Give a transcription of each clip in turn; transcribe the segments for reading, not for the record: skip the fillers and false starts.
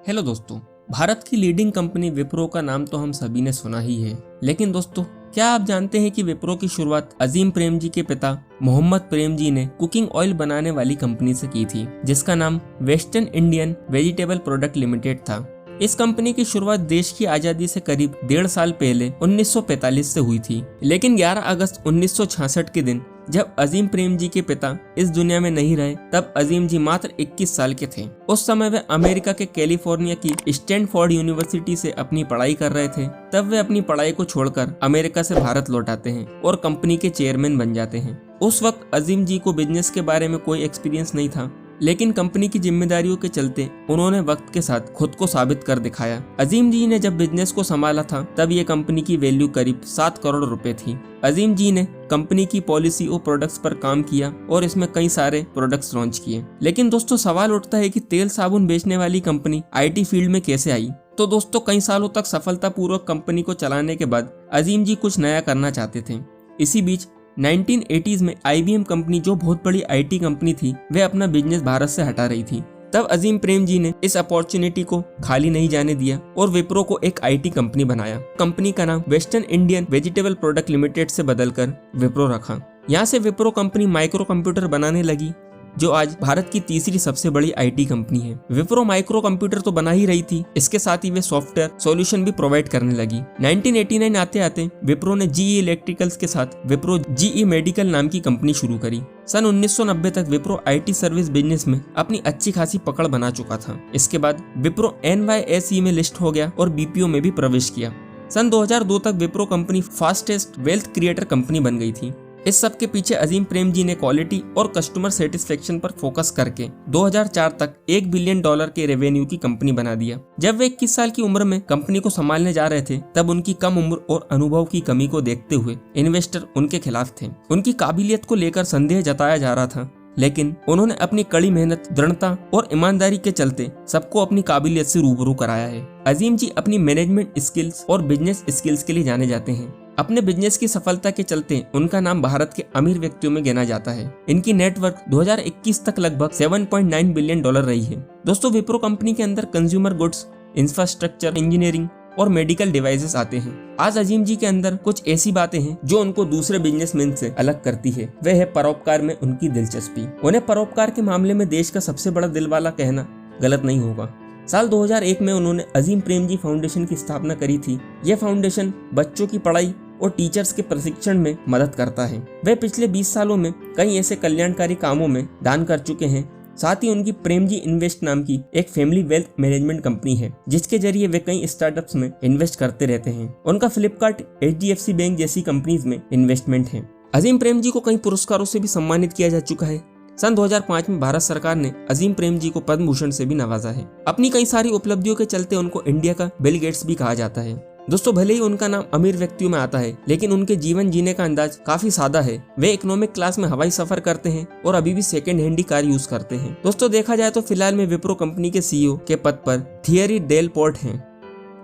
Hello दोस्तों, भारत की leading company Wipro का नाम तो हम सभी ने सुना ही है। लेकिन दोस्तों, क्या आप जानते हैं कि विप्रो की शुरुआत अजीम प्रेमजी के पिता मोहम्मद प्रेमजी ने कुकिंग ऑयल बनाने वाली कंपनी से की थी, जिसका नाम western Indian vegetable product limited था। इस कंपनी की शुरुआत देश की आजादी से करीब 1.5 साल पहले 1945 से हुई थी। लेकिन 11 अगस्त 1966 के दिन जब अजीम प्रेमजी के पिता इस दुनिया में नहीं रहे, तब अजीम जी मात्र 21 साल के थे। उस समय वे अमेरिका के कैलिफोर्निया की स्टैनफोर्ड यूनिवर्सिटी से अपनी पढ़ाई कर रहे थे। तब वे अपनी पढ़ाई को छोड़कर अमेरिका से भारत लौट आते हैं और कंपनी के चेयरमैन बन जाते हैं। उस वक्त अजीम जी को बिजनेस के बारे में कोई एक्सपीरियंस नहीं था, लेकिन कंपनी की जिम्मेदारियों के चलते उन्होंने वक्त के साथ खुद को साबित कर दिखाया। अजीम जी ने जब बिजनेस को संभाला था, तब ये कंपनी की वैल्यू करीब 7 करोड़ रुपए थी। अजीम जी ने कंपनी की पॉलिसी और प्रोडक्ट्स पर काम किया और इसमें कई सारे प्रोडक्ट्स लॉन्च किए। लेकिन दोस्तों, सवाल उठता है कि तेल साबुन बेचने वाली कंपनी आईटी फील्ड में कैसे आई। तो दोस्तों, कई सालों तक सफलतापूर्वक कंपनी को चलाने के बाद अजीम जी कुछ नया करना चाहते थे। इसी बीच 1980s में IBM कंपनी, जो बहुत बड़ी IT कंपनी थी, वे अपना बिजनेस भारत से हटा रही थी। तब अजीम प्रेम जी ने इस अपॉर्चुनिटी को खाली नहीं जाने दिया और विप्रो को एक IT कंपनी बनाया। कंपनी का नाम western Indian vegetable product limited से बदलकर विप्रो रखा। यहाँ से विप्रो कंपनी माइक्रो कंप्यूटर बनाने लगी, जो आज भारत की तीसरी सबसे बड़ी IT कंपनी है। विप्रो माइक्रो कंप्यूटर तो बना ही रही थी, इसके साथ ही वे सॉफ्टवेयर सॉल्यूशन भी प्रोवाइड करने लगी। 1989 आते आते विप्रो ने GE इलेक्ट्रिकल्स के साथ विप्रो GE मेडिकल नाम की कंपनी शुरू करी। सन 1990 तक विप्रो IT सर्विस बिजनेस में अपनी अच्छी खासी पकड़ बना चुका था। इसके बाद विप्रो NYSE में लिस्ट हो गया और BPO में भी प्रवेश किया। सन 2002 तक Wipro company fastest wealth creator company बन गई थी। इस सब के पीछे अजीम प्रेम जी ने क्वालिटी और कस्टमर सेटिस्फेक्शन पर फोकस करके 2004 तक $1 बिलियन के रेवेन्यू की कंपनी बना दिया। जब वे 21 साल की उम्र में कंपनी को संभालने जा रहे थे, तब उनकी कम उम्र और अनुभव की कमी को देखते हुए इन्वेस्टर उनके खिलाफ थे। उनकी काबिलियत को लेकर संदेह जताया जा रहा था, लेकिन उन्होंने अपनी कड़ी मेहनत, दृढ़ता और ईमानदारी के चलते सबको अपनी काबिलियत से रूबरू कराया है। अजीम जी अपनी मैनेजमेंट स्किल्स और बिजनेस स्किल्स के लिए जाने जाते हैं। अपने बिजनेस की सफलता के चलते उनका नाम भारत के अमीर व्यक्तियों में गिना जाता है। इनकी नेटवर्क 2021 तक लगभग $7.9 बिलियन रही है। दोस्तों, विप्रो कंपनी के अंदर कंज्यूमर गुड्स, इंफ्रास्ट्रक्चर, इंजीनियरिंग और मेडिकल डिवाइसेस आते हैं। आज अजीम जी के अंदर कुछ ऐसी बातें हैं जो उनको दूसरे बिजनेसमैन से अलग करती है। वह है परोपकार में उनकी दिलचस्पी। उन्हें परोपकार के मामले में देश का सबसे बड़ा दिल वाला कहना गलत नहीं होगा। साल 2001 में उन्होंने अजीम प्रेम जी फाउंडेशन की स्थापना करी थी। यह फाउंडेशन बच्चों की पढ़ाई और टीचर्स के प्रशिक्षण में मदद करता है। वे पिछले 20 सालों में कई ऐसे कल्याणकारी कामों में दान कर चुके हैं। साथ ही उनकी प्रेमजी इन्वेस्ट नाम की एक फैमिली वेल्थ मैनेजमेंट कंपनी है, जिसके जरिए वे कई स्टार्टअप्स में इन्वेस्ट करते रहते हैं। उनका फ्लिपकार्ट, HDFC बैंक जैसी कंपनीज में इन्वेस्टमेंट है। अजीम प्रेम जी को कई पुरस्कारों से भी सम्मानित किया जा चुका है। सन 2005 में भारत सरकार ने अजीम प्रेम जी को पद्म भूषण से भी नवाजा है। अपनी कई सारी उपलब्धियों के चलते उनको इंडिया का बिल गेट्स भी कहा जाता है। दोस्तों, भले ही उनका नाम अमीर व्यक्तियों में आता है, लेकिन उनके जीवन जीने का अंदाज काफी सादा है। वे इकोनॉमिक क्लास में हवाई सफर करते हैं और अभी भी सेकंड हैंड ही कार यूज करते हैं। दोस्तों, देखा जाए तो फिलहाल में विप्रो कंपनी के CEO के पद पर थियरी डेल पोर्ट हैं।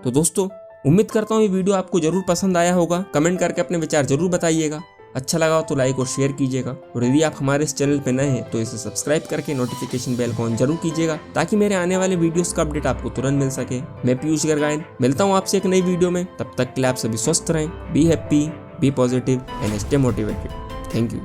तो दोस्तों, उम्मीद करता हूँ ये वीडियो आपको जरूर पसंद आया होगा। कमेंट करके अपने विचार जरूर बताइएगा। अच्छा लगा हो तो लाइक और शेयर कीजिएगा, और यदि आप हमारे इस चैनल पर नए हैं तो इसे सब्सक्राइब करके नोटिफिकेशन बेल को ऑन जरूर कीजिएगा, ताकि मेरे आने वाले वीडियोस का अपडेट आपको तुरंत मिल सके। मैं पीयूष गर्गायन मिलता हूँ आपसे एक नई वीडियो में। तब तक के लिए आप सभी स्वस्थ रहें, be happy, be positive and stay motivated. Thank you.